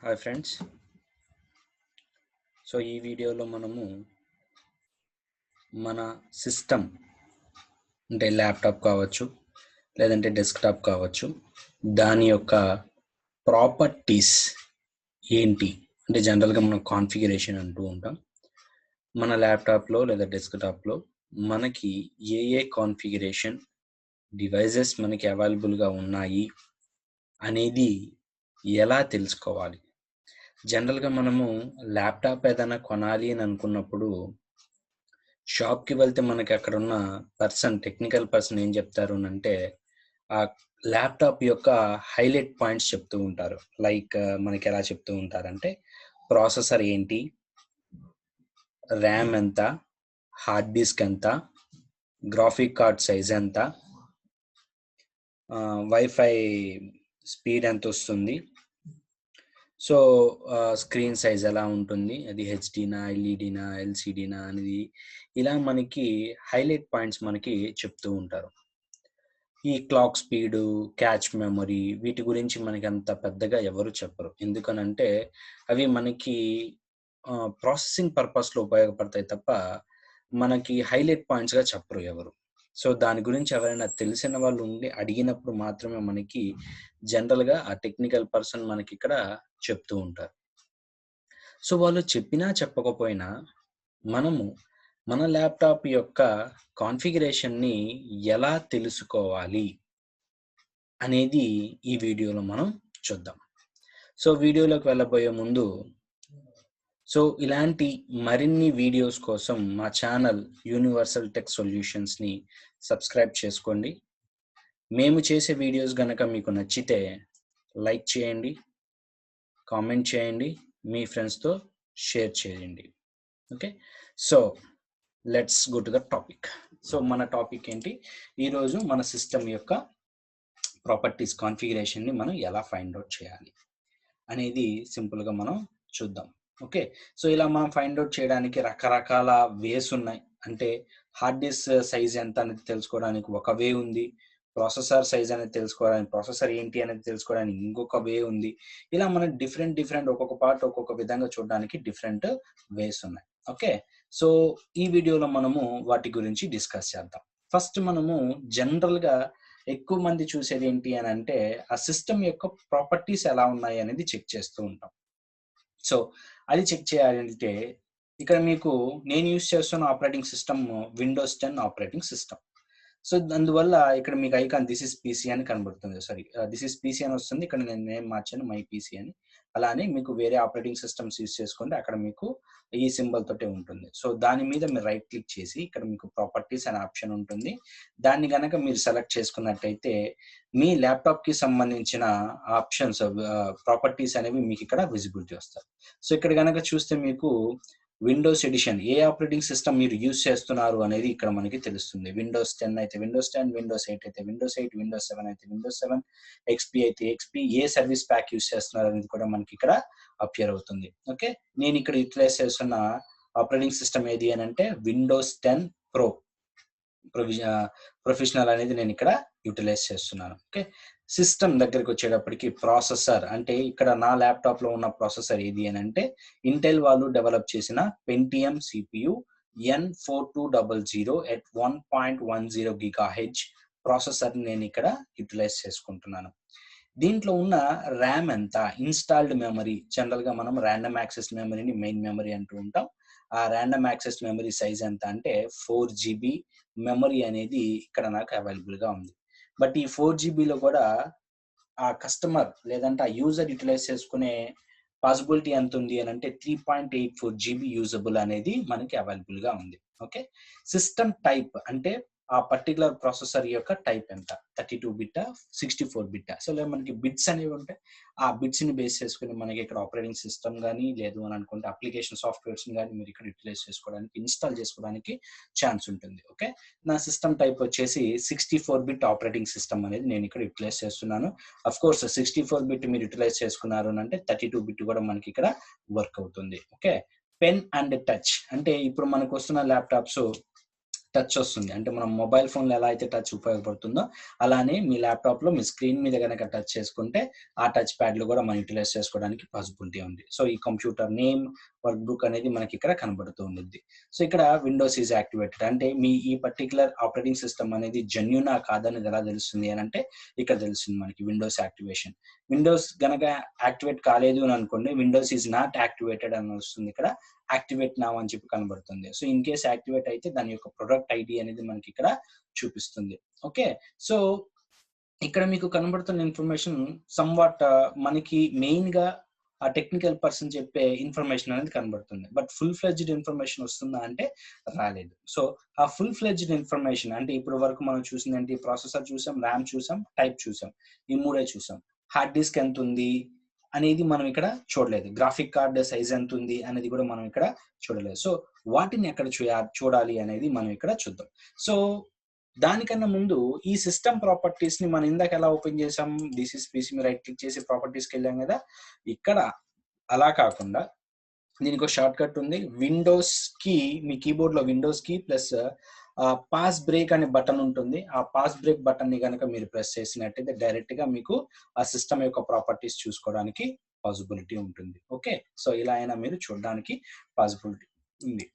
Hi friends. So ఈ వీడియోలో మనము మన సిస్టమ్ అంటే ల్యాప్టాప్ కావచ్చు, లేదంటే డెస్క్టాప్ కావచ్చు, దాని యొక్క ప్రాపర్టీస్ ఏంటి అంటే జనరల్గా మనం కాన్ఫిగరేషన్ అంటూ ఉంటాం. మన ల్యాప్టాప్లో లేదా డెస్క్టాప్లో మనకి ఏ కాన్ఫిగరేషన్ డివైజెస్ మనకి అవైలబుల్గా ఉన్నాయి అనేది ఎలా తెలుసుకోవాలి. జనరల్గా మనము ల్యాప్టాప్ ఏదైనా కొనాలి అని అనుకున్నప్పుడు షాప్కి వెళ్తే మనకి అక్కడ ఉన్న టెక్నికల్ పర్సన్ ఏం చెప్తారు అంటే ఆ ల్యాప్టాప్ యొక్క హైలైట్ పాయింట్స్ చెప్తూ ఉంటారు. లైక్ మనకి ఎలా చెప్తూ ఉంటారంటే ప్రాసెసర్ ఏంటి, ర్యామ్ ఎంత, హార్డ్ డిస్క్ ఎంత, గ్రాఫిక్ కార్డ్ సైజ్ ఎంత, వైఫై స్పీడ్ ఎంత వస్తుంది, సో స్క్రీన్ సైజ్ ఎలా ఉంటుంది, అది హెచ్డీనా, ఎల్ఈడీనా, ఎల్సిడీనా అనేది ఇలా మనకి హైలైట్ పాయింట్స్ మనకి చెప్తూ ఉంటారు. ఈ క్లాక్ స్పీడు, క్యాచ్ మెమరీ వీటి గురించి మనకి అంత పెద్దగా ఎవరు చెప్పరు. ఎందుకనంటే అవి మనకి ప్రాసెసింగ్ పర్పస్లో ఉపయోగపడతాయి తప్ప మనకి హైలైట్ పాయింట్స్గా చెప్పరు ఎవరు. సో దాని గురించి ఎవరైనా తెలిసిన వాళ్ళు ఉండి అడిగినప్పుడు మాత్రమే మనకి జనరల్గా ఆ టెక్నికల్ పర్సన్ మనకి ఇక్కడ చెప్తూ ఉంటారు. సో వాళ్ళు చెప్పినా చెప్పకపోయినా మనము మన ల్యాప్టాప్ యొక్క కాన్ఫిగరేషన్ని ఎలా తెలుసుకోవాలి అనేది ఈ వీడియోలో మనం చూద్దాం. సో వీడియోలోకి వెళ్ళబోయే ముందు ఇలాంటి మరిన్ని వీడియోస్ కోసం మా ఛానల్ యూనివర్సల్ టెక్ సొల్యూషన్స్ని సబ్స్క్రైబ్ చేసుకోండి. మేము చేసే వీడియోస్ గనక మీకు నచ్చితే లైక్ చేయండి, కామెంట్ చేయండి, మీ ఫ్రెండ్స్తో షేర్ చేయండి. Okay, so let's go to the topic. So మన టాపిక్ ఏంటి, ఈరోజు మన సిస్టమ్ యొక్క ప్రాపర్టీస్ కాన్ఫిగరేషన్ని మనం ఎలా ఫైండ్ అవుట్ చేయాలి అనేది సింపుల్గా మనం చూద్దాం. ఓకే, సో ఇలా మనం ఫైండ్ అవుట్ చేయడానికి రకరకాల వేస్ ఉన్నాయి. అంటే హార్డ్ డిస్క్ సైజ్ ఎంత అనేది తెలుసుకోవడానికి ఒక వే ఉంది, ప్రాసెసర్ సైజ్ అనేది తెలుసుకోవడానికి, ప్రాసెసర్ ఏంటి అనేది తెలుసుకోవడానికి ఇంకొక వే ఉంది. ఇలా మనం డిఫరెంట్ ఒక్కొక్క పార్ట్ ఒక్కొక్క విధంగా చూడడానికి డిఫరెంట్ వేస్ ఉన్నాయి. ఓకే, సో ఈ వీడియోలో మనము వాటి గురించి డిస్కస్ చేద్దాం. ఫస్ట్ మనము జనరల్గా ఎక్కువ మంది చూసేది ఏంటి అని అంటే ఆ సిస్టమ్ యొక్క ప్రాపర్టీస్ ఎలా ఉన్నాయి అనేది చెక్ చేస్తూ ఉంటాం. సో అది చెక్ చేయాలంటే ఇక్కడ మీకు నేను యూస్ చేస్తున్న operating system Windows 10 operating system. So అందువల్ల ఇక్కడ మీకు ఐకాన్ దిస్ ఇస్ పీసీ అని కనబడుతుంది. సారీ, దిస్ ఇస్ పీసీ అని వస్తుంది. ఇక్కడ నేను నేమ్ మార్చాను మై పీసీ అని. అలానే మీకు వేరే ఆపరేటింగ్ సిస్టమ్స్ యూస్ చేసుకోండి, అక్కడ మీకు ఈ సింబల్ తోటే ఉంటుంది. సో దాని మీద మీరు రైట్ క్లిక్ చేసి ఇక్కడ మీకు ప్రాపర్టీస్ అనే ఆప్షన్ ఉంటుంది. దాన్ని గనక మీరు సెలెక్ట్ చేసుకున్నట్టయితే మీ ల్యాప్టాప్ కి సంబంధించిన ఆప్షన్స్ ప్రాపర్టీస్ అనేవి మీకు ఇక్కడ విజిబిలిటీ వస్తాయి. సో ఇక్కడ గనక చూస్తే మీకు విండోస్ ఎడిషన్ ఏ ఆపరేటింగ్ సిస్టమ్ మీరు యూజ్ చేస్తున్నారు అనేది ఇక్కడ మనకి తెలుస్తుంది. విండోస్ 10 అయితే విండోస్ 10, విండోస్ 8 అయితే విండోస్ 8, విండోస్ 7 అయితే విండోస్ 7, ఎక్స్పీ అయితే ఎక్స్పీ, ఏ సర్వీస్ ప్యాక్ యూజ్ చేస్తున్నారు అనేది కూడా మనకి ఇక్కడ అపియర్ అవుతుంది. ఓకే, నేను ఇక్కడ యూటిలైజ్ చేస్తున్న ఆపరేటింగ్ సిస్టమ్ ఏది అని అంటే విండోస్ 10 ప్రో ప్రొఫెషనల్ అనేది నేను ఇక్కడ యూటిలైజ్ చేస్తున్నాను. ఓకే, సిస్టమ్ దగ్గరికి వచ్చేటప్పటికి ప్రాసెసర్ అంటే ఇక్కడ నా ల్యాప్టాప్ లో ఉన్న ప్రాసెసర్ ఏది అని అంటే ఇంటెల్ వాళ్ళు డెవలప్ చేసిన Pentium CPU N4200 at 1.10 GHz processor నేను ఇక్కడ యూటిలైజ్ చేసుకుంటున్నాను. దీంట్లో ఉన్న ర్యామ్ ఎంత, ఇన్స్టాల్డ్ మెమరీ, జనరల్ గా మనం ర్యాండమ్ యాక్సెస్ మెమరీని మెయిన్ మెమరీ అంటూ ఉంటాం. ఆ ర్యాండమ్ యాక్సెస్ మెమరీ సైజ్ ఎంత అంటే 4GB మెమరీ అనేది ఇక్కడ నాకు అవైలబుల్ గా ఉంది. బట్ ఈ 4GBలో కూడా ఆ కస్టమర్ లేదంటే ఆ యూజర్ యూటిలైజ్ చేసుకునే పాసిబిలిటీ ఎంత ఉంది అని అంటే 3.84GB యూజబుల్ అనేది మనకి అవైలబుల్ గా ఉంది. ఓకే, సిస్టమ్ టైప్ అంటే ఆ పర్టికులర్ ప్రాసెసర్ యొక్క టైప్ ఎంత, 32 బిట్ 64 బిట్. సో మనకి బిట్స్ అనేవి ఉంటాయి. ఆ బిట్స్ ని బేస్ చేసుకుని మనకి ఇక్కడ ఆపరేటింగ్ సిస్టమ్ కానీ లేదు అని అనుకుంటే అప్లికేషన్ సాఫ్ట్వేర్స్ కానీ మీరు ఇక్కడ యూటిలైజ్ చేసుకోవడానికి, ఇన్స్టాల్ చేసుకోవడానికి ఛాన్స్ ఉంటుంది. ఓకే, నా సిస్టమ్ టైప్ వచ్చేసి 64 బిట్ ఆపరేటింగ్ సిస్టమ్ అనేది నేను ఇక్కడ యూటిలైజ్ చేస్తున్నాను. అఫ్ కోర్స్ 64 బిట్ మీరు యూటిలైజ్ చేసుకున్నారు అంటే 32 బిట్ కూడా మనకి ఇక్కడ వర్క్ అవుతుంది. ఓకే, పెన్ అండ్ టచ్ అంటే ఇప్పుడు మనకు వస్తున్న ల్యాప్టాప్స్ టచ్ వస్తుంది. అంటే మనం మొబైల్ ఫోన్‌లో ఎలా అయితే టచ్ ఉపయోగపడుతుందో, అలానే మీ ల్యాప్‌టాప్‌లో మీ స్క్రీన్ మీద గనక టచ్ చేసుకుంటే, ఆ టచ్ ప్యాడ్‌లో కూడా మనం యుటిలైజ్ చేసుకోవడానికి పాసిబిలిటీ ఉంది. సో, ఈ కంప్యూటర్ నేమ్, వర్క్ బుక్ అనేది మనకిక్కడ కనబడుతూ ఉండిద్ది. సో, ఇక్కడ విండోస్ ఈస్ యాక్టివేటెడ్. అంటే మీ ఈ పర్టిక్యులర్ ఆపరేటింగ్ సిస్టమ్ అనేది జెన్యూనా కాదనేది ఎలా తెలుస్తుంది అనంటే, ఇక్కడ తెలుస్తుంది మనకి విండోస్ యాక్టివేషన్. విండోస్ గనక యాక్టివేట్ కాలేదు అని అనుకోండి, విండోస్ ఈస్ నాట్ యాక్టివేటెడ్ అని వస్తుంది ఇక్కడ. యాక్టివేట్ నౌ అని చెప్పి కనబడుతుంది. సో, ఇన్ కేస్ యాక్టివేట్ అయితే దాని యొక్క ప్రొడక్ట్ ఐడి అనేది మనకి ఇక్కడ చూపిస్తుంది. ఓకే. సో, ఇక్కడ మీకు కనబడుతున్న ఇన్ఫర్మేషన్ సమ్‌వాట్ మనకి మెయిన్‌గా ఆ టెక్నికల్ పర్సన్ చెప్పే ఇన్ఫర్మేషన్ అనేది కనబడుతుంది. బట్ ఫుల్ ఫ్లెడ్జ్డ్ ఇన్ఫర్మేషన్ వస్తుందా అంటే రాలేదు. సో, ఆ ఫుల్ ఫ్లెడ్జ్డ్ ఇన్ఫర్మేషన్ అంటే ఇప్పటి వరకు మనం చూసిందేంటి, ప్రాసెసర్ చూసాం, ర్యామ్ చూసాం, టైప్ చూసాం. ఈ మూడే చూసాం. హార్డ్ డిస్క్ ఎంతుంది అనేది మనం ఇక్కడ చూడలేదు. గ్రాఫిక్ కార్డ్ సైజ్ ఎంతుంది అనేది కూడా మనం ఇక్కడ చూడలేదు. సో, వాటిని ఎక్కడ చూడాలి అనేది మనం ఇక్కడ చూద్దాం. సో, దానికన్నా ముందు ఈ సిస్టమ్ ప్రాపర్టీస్‌ని మనం ఇందాక ఎలా ఓపెన్ చేసాం? దిస్ ఈస్ పీసీ మీద రైట్ క్లిక్ చేసి ప్రాపర్టీస్‌కెళ్ళాం కదా! ఇక్కడ అలా కాకుండా దీనికో షార్ట్ కట్ ఉంది. విండోస్ కీ, మీ కీబోర్డ్‌లో Windows key plus pause break అనే బటన్ ఉంటుంది. ఆ పాస్ బ్రేక్ బటన్‌ని గనక మీరు ప్రెస్ చేసినట్టయితే డైరెక్ట్‌గా మీకు ఆ సిస్టమ్ యొక్క ప్రాపర్టీస్ చూసుకోవడానికి పాసిబిలిటీ ఉంటుంది. ఓకే. సో, ఇలా అయినా మీరు చూడడానికి పాసిబిలిటీ ఉంది.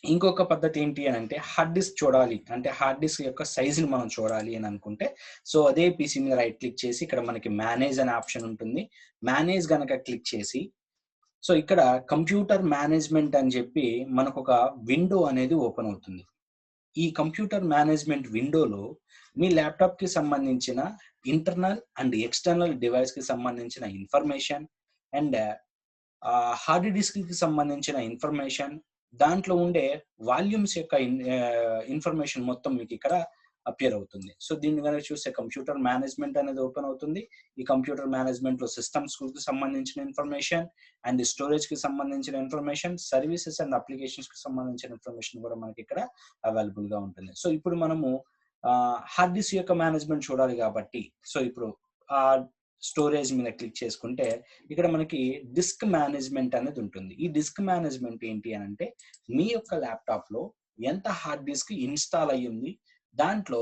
ఇంకొక పద్ధతి ఏంటి అనంటే హార్డ్ డిస్క్ చూడాలి. అంటే హార్డ్ డిస్క్ యొక్క సైజ్‌ని మనం చూడాలి అని అనుకుంటే, సో, అదే పీసీ మీద రైట్ క్లిక్ చేసి ఇక్కడ మనకి మేనేజ్ అనే ఆప్షన్ ఉంటుంది. మేనేజ్ గనక క్లిక్ చేసి, సో, ఇక్కడ కంప్యూటర్ మేనేజ్‌మెంట్ అని చెప్పి మనకొక విండో అనేది ఓపెన్ అవుతుంది. ఈ కంప్యూటర్ మేనేజ్‌మెంట్ విండోలో మీ ల్యాప్‌టాప్‌కి సంబంధించిన ఇంటర్నల్ అండ్ ఎక్స్‌టర్నల్ డివైస్‌కి సంబంధించిన ఇన్ఫర్మేషన్ అండ్ హార్డ్ డిస్క్‌కి సంబంధించిన ఇన్ఫర్మేషన్, దాంట్లో ఉండే వాల్యూమ్స్ యొక్క ఇన్ఫర్మేషన్ మొత్తం మీకిక్కడ అపియర్ అవుతుంది. సో, దీన్ని గనక చూస్తే కంప్యూటర్ మేనేజ్‌మెంట్ అనేది ఓపెన్ అవుతుంది. ఈ కంప్యూటర్ మేనేజ్‌మెంట్‌లో సిస్టమ్స్‌కి సంబంధించిన ఇన్ఫర్మేషన్ అండ్ స్టోరేజ్‌కి సంబంధించిన ఇన్ఫర్మేషన్, సర్వీసెస్ అండ్ అప్లికేషన్స్‌కి సంబంధించిన ఇన్ఫర్మేషన్ కూడా మనకిక్కడ అవైలబుల్‌గా ఉంటుంది. సో, ఇప్పుడు మనము హార్డ్ డిస్క్ యొక్క మేనేజ్‌మెంట్ చూడాలి కాబట్టి, సో, ఇప్పుడు స్టోరేజ్ మీద క్లిక్ చేసుకుంటే ఇక్కడ మనకి డిస్క్ మేనేజ్‌మెంట్ అనేది ఉంటుంది. ఈ డిస్క్ మేనేజ్‌మెంట్ ఏంటి అనంటే మీ యొక్క ల్యాప్‌టాప్‌లో ఎంత హార్డ్ డిస్క్ ఇన్‌స్టాల్ అయ్యింది, దాంట్లో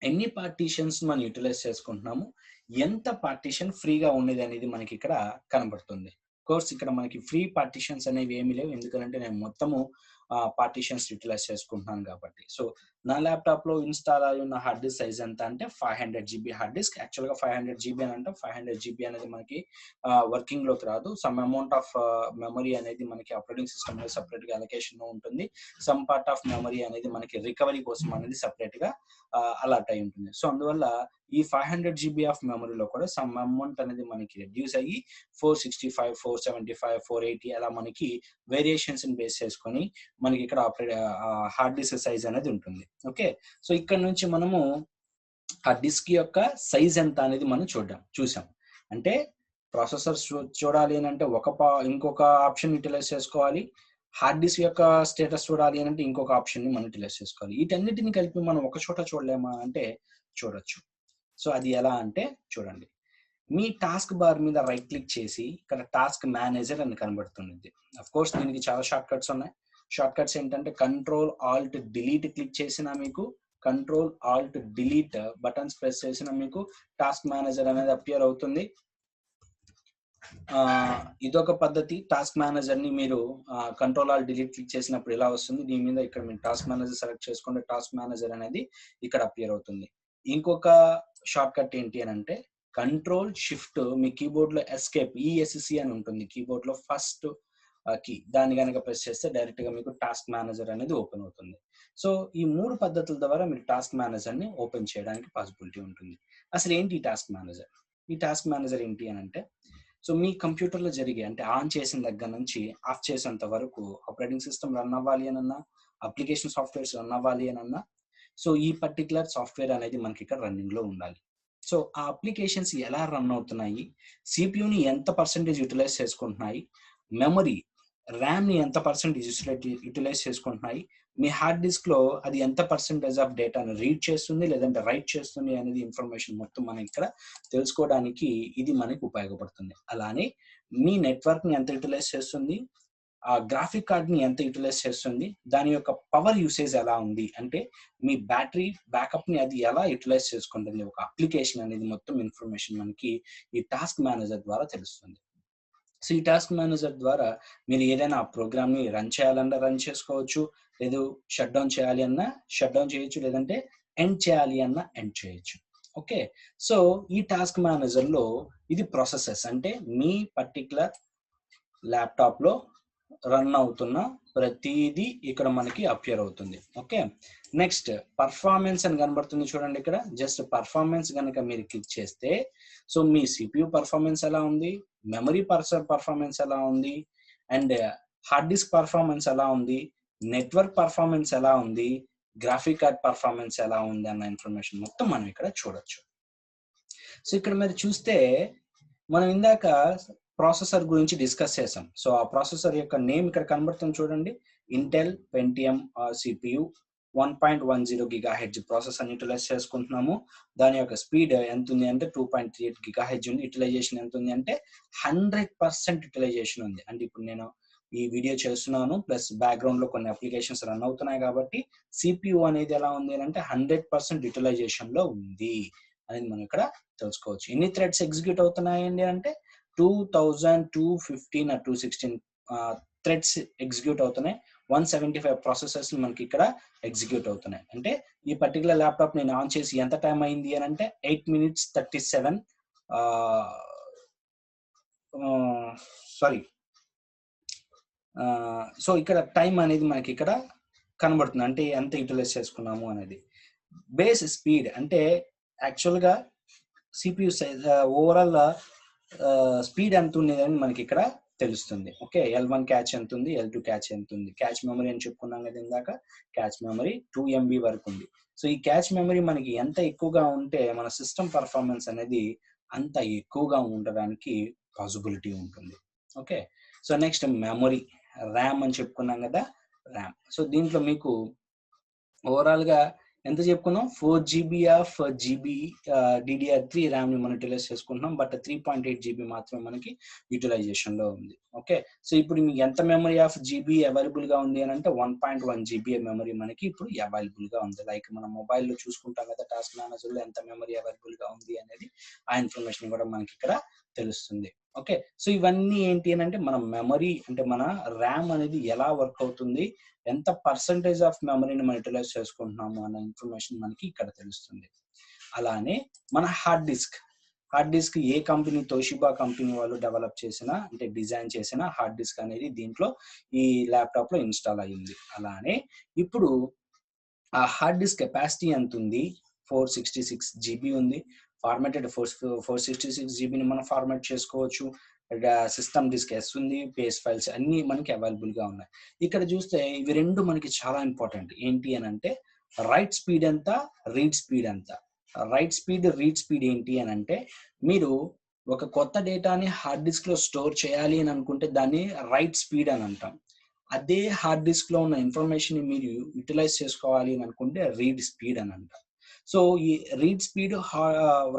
ఎన్ని పార్టీషన్స్ మనం యుటిలైజ్ చేసుకుంటున్నాము, ఎంత పార్టీషన్ ఫ్రీగా ఉన్నదనేది మనకిక్కడ కనబడుతుంది. కోర్స్ ఇక్కడ మనకి ఫ్రీ పార్టీషన్స్ అనేవి ఏమీ లేవు. ఎందుకనంటే నేను మొత్తము పార్టీషన్స్ యుటిలైజ్ చేసుకుంటున్నాను కాబట్టి. సో, నా ల్యాప్‌టాప్‌లో ఇన్‌స్టాల్ అయ్యి ఉన్న హార్డ్ డిస్క్ సైజ్ ఎంత అంటే 500 జీబీ హార్డ్ డిస్క్. యాక్చువల్‌గా 500 జీబీ అని అంటాం. 500 జీబీ అనేది మనకి వర్కింగ్‌లోకి రాదు. సమ్ అమౌంట్ ఆఫ్ మెమరీ అనేది మనకి ఆపరేటింగ్ సిస్టమ్‌లో సెపరేట్‌గా అలొకేషన్ ఉంటుంది. సమ్ పార్ట్ ఆఫ్ మెమరీ అనేది మనకి రికవరీ కోసం అనేది సెపరేట్‌గా అలాట్ అయి ఉంటుంది. సో, అందువల్ల ఈ 500 జీబీ ఆఫ్ మెమరీలో కూడా సమ్ అమౌంట్ అనేది మనకి రెడ్యూస్ అయ్యి 465, 475, 480 అలా మనకి వేరియేషన్స్‌ని బేస్ చేసుకొని మనకి ఇక్కడ హార్డ్ డిస్క్ సైజ్ అనేది ఉంటుంది. ఓకే. సో, ఇక్కడ నుంచి మనము ఆ డిస్క్ యొక్క సైజ్ ఎంత అనేది మనం చూసాం. అంటే ప్రాసెసర్ చూడాలి అనంటే ఇంకొక ఆప్షన్ యుటిలైజ్ చేసుకోవాలి. హార్డ్ డిస్క్ యొక్క స్టేటస్ చూడాలి అనంటే ఇంకొక ఆప్షన్‌ని మనం యుటిలైజ్ చేసుకోవాలి. వీటన్నిటిని కలిపి మనం ఒక చోట చూడలేమా అంటే చూడొచ్చు. సో, అది ఎలా అంటే చూడండి. మీ టాస్క్ బార్ మీద రైట్ క్లిక్ చేసి ఇక్కడ టాస్క్ మేనేజర్ అని కనబడుతుంది. ఆఫ్‌కోర్స్ దీనికి చాలా షార్ట్ కట్స్ ఉన్నాయి. షార్ట్ కట్స్ ఏంటంటే కంట్రోల్ ఆల్ట్ డిలీట్ క్లిక్ చేసినా మీకు control Alt delete buttons press చేసినా మీకు టాస్క్ మేనేజర్ అనేది అపియర్ అవుతుంది. ఇదొక పద్ధతి. టాస్క్ మేనేజర్‌ని మీరు కంట్రోల్ ఆల్ట్ డిలీట్ క్లిక్ చేసినప్పుడు ఇలా వస్తుంది. దీని మీద ఇక్కడ మీరు టాస్క్ మేనేజర్ సెలెక్ట్ చేసుకుంటే టాస్క్ మేనేజర్ అనేది ఇక్కడ అపియర్ అవుతుంది. ఇంకొక షార్ట్ కట్ ఏంటి అనంటే కంట్రోల్ షిఫ్ట్ మీ కీబోర్డ్‌లో ఎస్కేప్ ఈఎస్‌సి అని ఉంటుంది. కీబోర్డ్‌లో ఫస్ట్ కీ. దాన్ని గనక ప్రెస్ చేస్తే డైరెక్ట్‌గా మీకు టాస్క్ మేనేజర్ అనేది ఓపెన్ అవుతుంది. సో, ఈ 3 పద్ధతుల ద్వారా మీరు టాస్క్ మేనేజర్‌ని ఓపెన్ చేయడానికి పాసిబిలిటీ ఉంటుంది. అసలు ఏంటి ఈ టాస్క్ మేనేజర్? ఈ టాస్క్ మేనేజర్ ఏంటి అనంటే సో, మీ కంప్యూటర్‌లో జరిగే అంటే ఆన్ చేసిన దగ్గర నుంచి ఆఫ్ చేసేంత వరకు ఆపరేటింగ్ సిస్టమ్ రన్ అవ్వాలి అనన్నా, అప్లికేషన్ సాఫ్ట్‌వేర్స్ రన్ అవ్వాలి అనన్నా, సో, ఈ పర్టిక్యులర్ సాఫ్ట్‌వేర్ అనేది మనకి ఇక్కడ రన్నింగ్‌లో ఉండాలి. సో, ఆ అప్లికేషన్స్ ఎలా రన్ అవుతున్నాయి, సీపీయూని ఎంత పర్సెంటేజ్ యుటిలైజ్ చేసుకుంటున్నాయి, మెమరీ ర్యామ్‌ని ఎంత పర్సెంటేజ్ యుటిలైజ్ చేసుకుంటున్నాయి, మీ హార్డ్ డిస్క్‌లో అది ఎంత పర్సెంటేజ్ ఆఫ్ డేటాను రీడ్ చేస్తుంది, లేదంటే రైట్ చేస్తుంది అనేది ఇన్ఫర్మేషన్ మొత్తం మనం ఇక్కడ తెలుసుకోవడానికి ఇది మనకి ఉపయోగపడుతుంది. అలానే మీ నెట్వర్క్‌ని ఎంత యుటిలైజ్ చేస్తుంది, ఆ గ్రాఫిక్ కార్డ్ని ఎంత యూటిలైజ్ చేస్తుంది, దాని యొక్క పవర్ యూసేజ్ ఎలా ఉంది, అంటే మీ బ్యాటరీ బ్యాకప్ని అది ఎలా యూటిలైజ్ చేసుకుంటుంది, ఒక అప్లికేషన్ అనేది మొత్తం ఇన్ఫర్మేషన్ మనకి ఈ టాస్క్ మేనేజర్ ద్వారా తెలుస్తుంది. సో ఈ టాస్క్ మేనేజర్ ద్వారా మీరు ఏదైనా ఆ ప్రోగ్రామ్ని రన్ చేయాలన్నా రన్ చేసుకోవచ్చు, లేదు షట్ డౌన్ చేయాలి అన్నా షట్ డౌన్ చేయొచ్చు, లేదంటే ఎండ్ చేయాలి అన్నా ఎండ్ చేయొచ్చు. ఓకే, సో ఈ టాస్క్ మేనేజర్లో ఇది ప్రాసెసెస్, అంటే మీ పర్టికులర్ ల్యాప్టాప్లో రన్ అవుతున్న ప్రతిదీ ఇక్కడ మనకి అపియర్ అవుతుంది. ఓకే, నెక్స్ట్ పర్ఫార్మెన్స్ అని కనబడుతుంది చూడండి. ఇక్కడ జస్ట్ పర్ఫార్మెన్స్ కనుక మీరు క్లిక్ చేస్తే, సో మీ సిపియు పర్ఫార్మెన్స్ ఎలా ఉంది, మెమరీ పర్ఫార్మెన్స్ ఎలా ఉంది, అండ్ హార్డ్ డిస్క్ పర్ఫార్మెన్స్ ఎలా ఉంది, నెట్వర్క్ పర్ఫార్మెన్స్ ఎలా ఉంది, గ్రాఫిక్ కార్డ్ పర్ఫార్మెన్స్ ఎలా ఉంది అన్న ఇన్ఫర్మేషన్ మొత్తం మనం ఇక్కడ చూడొచ్చు. సో ఇక్కడ మీరు చూస్తే మనం ఇందాక ప్రాసెసర్ గురించి డిస్కస్ చేసాం. సో ఆ ప్రాసెసర్ యొక్క నేమ్ ఇక్కడ కనబడుతుంది చూడండి, Intel Pentium CPU 1.10 GHz processor utilize చేసుకుంటున్నాము. దాని యొక్క స్పీడ్ ఎంత ఉంది అంటే 2.38 GHz ఉంది. యూటిలైజేషన్ ఎంత ఉంది అంటే 100% యూటిలైజేషన్ ఉంది. అంటే ఇప్పుడు నేను ఈ వీడియో చేస్తున్నాను, ప్లస్ బ్యాక్గ్రౌండ్ లో కొన్ని అప్లికేషన్స్ రన్ అవుతున్నాయి కాబట్టి సిపియు అనేది ఎలా ఉంది అంటే 100% యూటిలైజేషన్ లో ఉంది అనేది మనం ఇక్కడ తెలుసుకోవచ్చు. ఎన్ని థ్రెడ్స్ ఎగ్జిక్యూట్ అవుతున్నాయండి అంటే 2215 216 థ్రెడ్స్ ఎగ్జిక్యూట్ అవుతున్నాయి. 175 ప్రాసెసర్స్ మనకి ఇక్కడ ఎగ్జిక్యూట్ అవుతున్నాయి. అంటే ఈ పర్టికులర్ ల్యాప్టాప్ నేను ఆన్ చేసి ఎంత టైం అయింది అని అంటే 8 minutes 37 సారీ సో ఇక్కడ టైం అనేది మనకి ఇక్కడ కనబడుతుంది, అంటే ఎంత యూటిలైజ్ చేసుకున్నాము అనేది. బేస్ స్పీడ్ అంటే యాక్చువల్గా సిపియు ఓవరాల్ స్పీడ్ ఎంత ఉంది అని మనకి ఇక్కడ తెలుస్తుంది. ఓకే, L1 క్యాచ్ ఎంత ఉంది, L2 క్యాచ్ ఎంత ఉంది, క్యాచ్ మెమరీ అని చెప్పుకున్నాం కదా ఇందాక, క్యాచ్ మెమరీ 2 MB వరకు ఉంది. సో ఈ క్యాచ్ మెమరీ మనకి ఎంత ఎక్కువగా ఉంటే మన సిస్టమ్ పర్ఫార్మెన్స్ అనేది అంత ఎక్కువగా ఉండడానికి పాసిబిలిటీ ఉంటుంది. Okay, so next memory RAM అని చెప్పుకున్నాం కదా, ర్యామ్. సో దీంట్లో మీకు ఓవరాల్ గా ఎంత చెప్పుకున్నాం, 4 GB of GB DDR3 RAM ని మనం యూటిలైజ్ చేసుకుంటున్నాం, బట్ 3.8 GB మాత్రమే మనకి యూటిలైజేషన్ లో ఉంది. ఓకే, సో ఇప్పుడు మీకు ఎంత మెమరీ ఆఫ్ GB అవైలబుల్ గా ఉంది అని అంటే 1.1 GB మెమరీ మనకి ఇప్పుడు అవైలబుల్ గా ఉంది. లైక్ మనం మొబైల్లో చూసుకుంటాం కదా, టాస్క్ మేనేజర్ లో ఎంత మెమరీ అవైలబుల్ గా ఉంది అనేది ఆ ఇన్ఫర్మేషన్ కూడా మనకి ఇక్కడ తెలుస్తుంది. ఓకే, సో ఇవన్నీ ఏంటి అని అంటే మన మెమరీ అంటే మన ర్యామ్ అనేది ఎలా వర్క్ అవుతుంది, ఎంత పర్సంటేజ్ ఆఫ్ మెమరీని మనం యూటిలైజ్ చేసుకుంటున్నాము అన్న ఇన్ఫర్మేషన్ మనకి ఇక్కడ తెలుస్తుంది. అలానే మన హార్డ్ డిస్క్ ఏ కంపెనీ, తోషిబా కంపెనీ వాళ్ళు డెవలప్ చేసిన అంటే డిజైన్ చేసిన హార్డ్ డిస్క్ అనేది దీంట్లో ఈ ల్యాప్టాప్ లో ఇన్స్టాల్ అయ్యింది. అలానే ఇప్పుడు ఆ హార్డ్ డిస్క్ కెపాసిటీ ఎంత ఉంది, 466 GB ఉంది. ఫార్మాటెడ్ 466 GBని మనం ఫార్మాట్ చేసుకోవచ్చు. సిస్టమ్ డిస్క్ ఎస్ ఉంది, పేస్ ఫైల్స్ అన్ని మనకి అవైలబుల్ గా ఉన్నాయి. ఇక్కడ చూస్తే ఇవి రెండు మనకి చాలా ఇంపార్టెంట్. ఏంటి అని అంటే రైట్ స్పీడ్ ఎంత, రీడ్ స్పీడ్ ఎంత. రైట్ స్పీడ్, రీడ్ స్పీడ్ ఏంటి అని అంటే మీరు ఒక కొత్త డేటాని హార్డ్ డిస్క్ లో స్టోర్ చేయాలి అని అనుకుంటే దాన్ని రైట్ స్పీడ్ అని అంటాం. అదే హార్డ్ డిస్క్ లో ఉన్న ఇన్ఫర్మేషన్ ని మీరు యూటిలైజ్ చేసుకోవాలి అని అనుకుంటే రీడ్ స్పీడ్ అని అంటాం. సో ఈ రీడ్ స్పీడ్,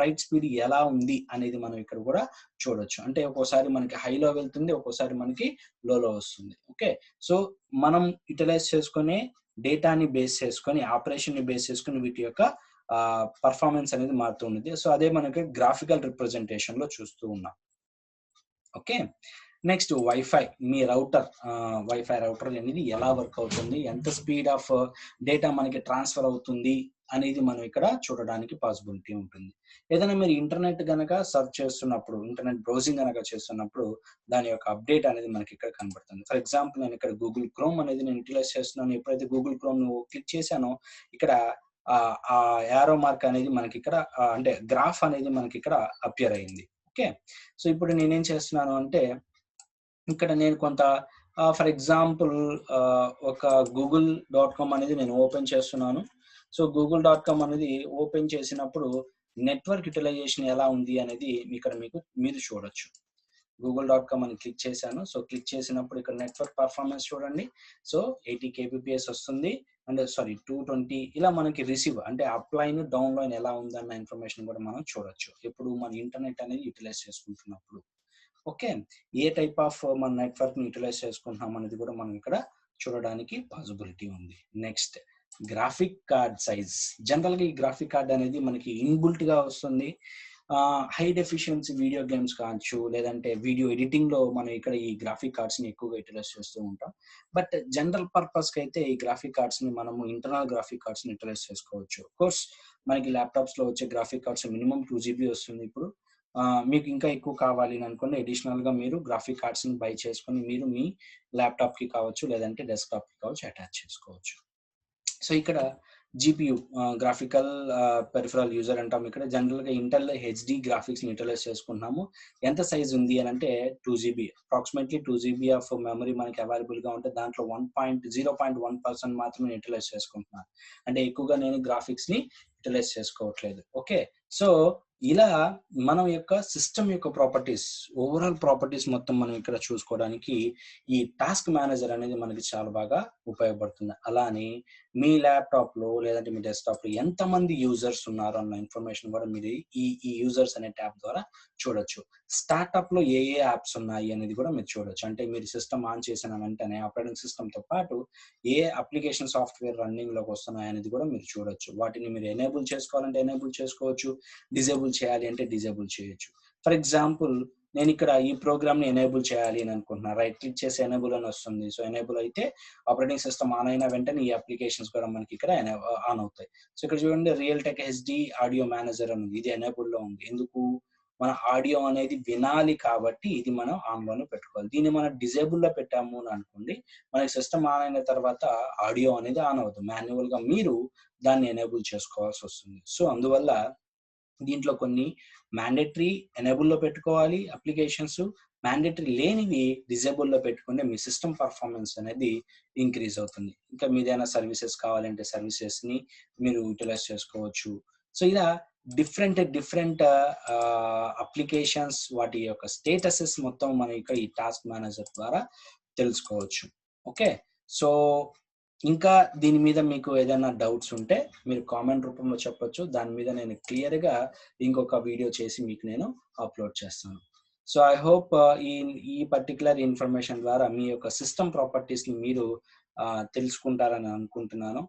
రైట్ స్పీడ్ ఎలా ఉంది అనేది మనం ఇక్కడ కూడా చూడొచ్చు. అంటే ఒక్కోసారి మనకి హైలో వెళ్తుంది, ఒక్కోసారి మనకి లోలో వస్తుంది. ఓకే, సో మనం యూటిలైజ్ చేసుకునే డేటాని బేస్ చేసుకొని, ఆపరేషన్ ని బేస్ చేసుకొని వీటి యొక్క పర్ఫార్మెన్స్ అనేది మారుతూ ఉంది. సో అదే మనకి గ్రాఫికల్ రిప్రజెంటేషన్ లో చూస్తూ ఉన్నాం. ఓకే, నెక్స్ట్ వైఫై, మీ వైఫై రౌటర్ అనేది ఎలా వర్క్ అవుతుంది, ఎంత స్పీడ్ ఆఫ్ డేటా మనకి ట్రాన్స్ఫర్ అవుతుంది అనేది మనం ఇక్కడ చూడడానికి పాసిబిలిటీ ఉంటుంది. ఏదైనా మీరు ఇంటర్నెట్ కనుక సర్చ్ చేస్తున్నప్పుడు, ఇంటర్నెట్ బ్రౌజింగ్ కనుక చేస్తున్నప్పుడు దాని యొక్క అప్డేట్ అనేది మనకి ఇక్కడ కనబడుతుంది. ఫర్ ఎగ్జాంపుల్ నేను ఇక్కడ గూగుల్ క్రోమ్ అనేది నేను యూటిలైజ్ చేస్తున్నాను. ఎప్పుడైతే గూగుల్ క్రోమ్ క్లిక్ చేశానో ఇక్కడ ఆ యారో మార్క్ అనేది మనకి ఇక్కడ అంటే గ్రాఫ్ అనేది మనకి ఇక్కడ అపియర్ అయింది. ఓకే, సో ఇప్పుడు నేనేం చేస్తున్నాను అంటే ఇక్కడ నేను కొంత ఫర్ ఎగ్జాంపుల్ ఒక google.com అనేది నేను ఓపెన్ చేస్తున్నాను. సో google.com అనేది ఓపెన్ చేసినప్పుడు నెట్వర్క్ యూటిలైజేషన్ ఎలా ఉంది అనేది ఇక్కడ మీరు చూడొచ్చు. google.com అని క్లిక్ చేశాను. సో క్లిక్ చేసినప్పుడు ఇక్కడ నెట్వర్క్ పర్ఫార్మెన్స్ చూడండి. సో 80 kbps వస్తుంది, అండ్ 220 ఇలా మనకి రిసీవ్ అంటే అప్ లైన్, డౌన్ లైన్ ఎలా ఉందన్న ఇన్ఫర్మేషన్ కూడా మనం చూడొచ్చు ఎప్పుడు మన ఇంటర్నెట్ అనేది యూటిలైజ్ చేసుకుంటున్నప్పుడు. ఓకే, ఏ టైప్ ఆఫ్ మన నెట్వర్క్ని యూటిలైజ్ చేసుకుంటున్నాం అనేది కూడా మనం ఇక్కడ చూడడానికి పాసిబిలిటీ ఉంది. Next, graphic card size. జనరల్గా ఈ గ్రాఫిక్ కార్డ్ అనేది మనకి ఇన్బుల్ట్గా వస్తుంది. హై డెఫిషియన్సీ వీడియో గేమ్స్ కావచ్చు, లేదంటే వీడియో ఎడిటింగ్లో మనం ఇక్కడ ఈ గ్రాఫిక్ కార్డ్స్ని ఎక్కువగా యూటిలైజ్ చేస్తూ ఉంటాం. బట్ జనరల్ పర్పస్కి అయితే ఈ గ్రాఫిక్ కార్డ్స్ని మనము ఇంటర్నల్ గ్రాఫిక్ కార్డ్స్ని యూటిలైజ్ చేసుకోవచ్చు. కోర్స్ మనకి ల్యాప్టాప్స్లో వచ్చే గ్రాఫిక్ కార్డ్స్ మినిమం 2 GB వస్తుంది ఇప్పుడు. మీకు ఇంకా ఎక్కువ కావాలి అని అనుకోండి, అడిషనల్గా మీరు గ్రాఫిక్ కార్డ్స్ని బై చేసుకొని మీరు మీ ల్యాప్టాప్కి కావచ్చు, లేదంటే డెస్క్టాప్కి కావచ్చు అటాచ్ చేసుకోవచ్చు. సో ఇక్కడ GPU, గ్రాఫికల్ పెరిఫరల్ యూజర్ అంటాం. ఇక్కడ జనరల్గా ఇంటెల్ హెచ్డి గ్రాఫిక్స్ని యూటిలైజ్ చేసుకుంటున్నాము. ఎంత సైజ్ ఉంది అని అంటే 2 GB, approximately 2 GB of memory మనకి అవైలబుల్గా ఉంటే దాంట్లో 0.1% మాత్రమే యూటిలైజ్ చేసుకుంటున్నాను. అంటే ఎక్కువగా నేను గ్రాఫిక్స్ని యూటిలైజ్ చేసుకోవట్లేదు. ఓకే, సో ఇలా మనం యొక్క సిస్టమ్ యొక్క ప్రాపర్టీస్, ఓవరాల్ ప్రాపర్టీస్ మొత్తం మనం ఇక్కడ చూసుకోవడానికి ఈ టాస్క్ మేనేజర్ అనేది మనకి చాలా బాగా ఉపయోగపడుతుంది. అలానే మీ ల్యాప్టాప్లో లేదంటే మీ డెస్క్టాప్లో ఎంతమంది యూజర్స్ ఉన్నారు అన్న ఇన్ఫర్మేషన్ కూడా మీరు ఈ యూజర్స్ అనే ట్యాబ్ ద్వారా చూడొచ్చు. స్టార్ట్అప్లో ఏ యాప్స్ ఉన్నాయి అనేది కూడా మీరు చూడొచ్చు. అంటే మీరు సిస్టమ్ ఆన్ చేసిన వెంటనే ఆపరేటింగ్ సిస్టమ్తో పాటు ఏ అప్లికేషన్ సాఫ్ట్వేర్ రన్నింగ్లోకి వస్తున్నాయి అనేది కూడా మీరు చూడొచ్చు. వాటిని మీరు ఎనేబుల్ చేసుకోవాలంటే ఎనేబుల్ చేసుకోవచ్చు, డిజేబుల్ చేయాలి అంటే డిజేబుల్ చేయొచ్చు. ఫర్ ఎగ్జాంపుల్, నేను ఇక్కడ ఈ ప్రోగ్రామ్ని ఎనేబుల్ చేయాలి అని అనుకుంటున్నా. రైట్ క్లిక్ చేసి ఎనేబుల్ అని వస్తుంది. సో ఎనేబుల్ అయితే ఆపరేటింగ్ సిస్టమ్ ఆన్ అయిన వెంటనే ఈ అప్లికేషన్స్ కూడా మనకి ఇక్కడ ఆన్ అవుతాయి. సో ఇక్కడ చూడండి, real tech HD audio manager అని ఉంది. ఇది ఎనేబుల్లో ఉంది. ఎందుకు? మన ఆడియో అనేది వినాలి కాబట్టి ఇది మనం ఆన్లోనే పెట్టుకోవాలి. దీన్ని మనం డిజేబుల్లో పెట్టాము అని అనుకోండి, మనకి సిస్టమ్ ఆన్ అయిన తర్వాత ఆడియో అనేది ఆన్ అవుతుంది. మాన్యువల్గా మీరు దాన్ని ఎనేబుల్ చేసుకోవాల్సి వస్తుంది. సో అందువల్ల దీంట్లో కొన్ని మ్యాండేటరీ ఎనేబుల్లో పెట్టుకోవాలి అప్లికేషన్స్, మ్యాండేటరీ లేనివి డిజేబుల్లో పెట్టుకుంటే మీ సిస్టమ్ పర్ఫార్మెన్స్ అనేది ఇంక్రీజ్ అవుతుంది. ఇంకా మీదైనా సర్వీసెస్ కావాలంటే సర్వీసెస్ని మీరు యూటిలైజ్ చేసుకోవచ్చు. సో ఇలా డిఫరెంట్ అప్లికేషన్స్, వాటి యొక్క స్టేటసెస్ మొత్తం మనం ఇక్కడ ఈ టాస్క్ మేనేజర్ ద్వారా తెలుసుకోవచ్చు. ఓకే, సో ఇంకా దీని మీద మీకు ఏదైనా డౌట్స్ ఉంటే మీరు కామెంట్ రూపంలో చెప్పొచ్చు. దాని మీద నేను క్లియర్గా ఇంకొక వీడియో చేసి మీకు నేను అప్లోడ్ చేస్తాను. సో ఐ హోప్ ఈ పర్టికులర్ ఇన్ఫర్మేషన్ ద్వారా మీ యొక్క సిస్టమ్ ప్రాపర్టీస్ని మీరు తెలుసుకుంటారని అనుకుంటున్నాను.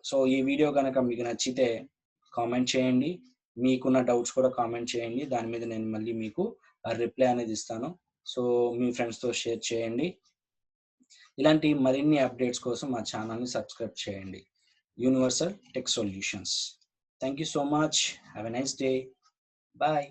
సో ఈ వీడియో కనుక మీకు నచ్చితే కామెంట్ చేయండి. మీకున్న డౌట్స్ కూడా కామెంట్ చేయండి. దాని మీద నేను మళ్ళీ మీకు రిప్లై అనేది ఇస్తాను. సో మీ ఫ్రెండ్స్తో షేర్ చేయండి. ఇలాంటి మరిన్ని అప్డేట్స్ కోసం మా ఛానల్ని సబ్స్క్రైబ్ చేయండి. Universal tech solutions. Thank you so much. Have a nice day. Bye.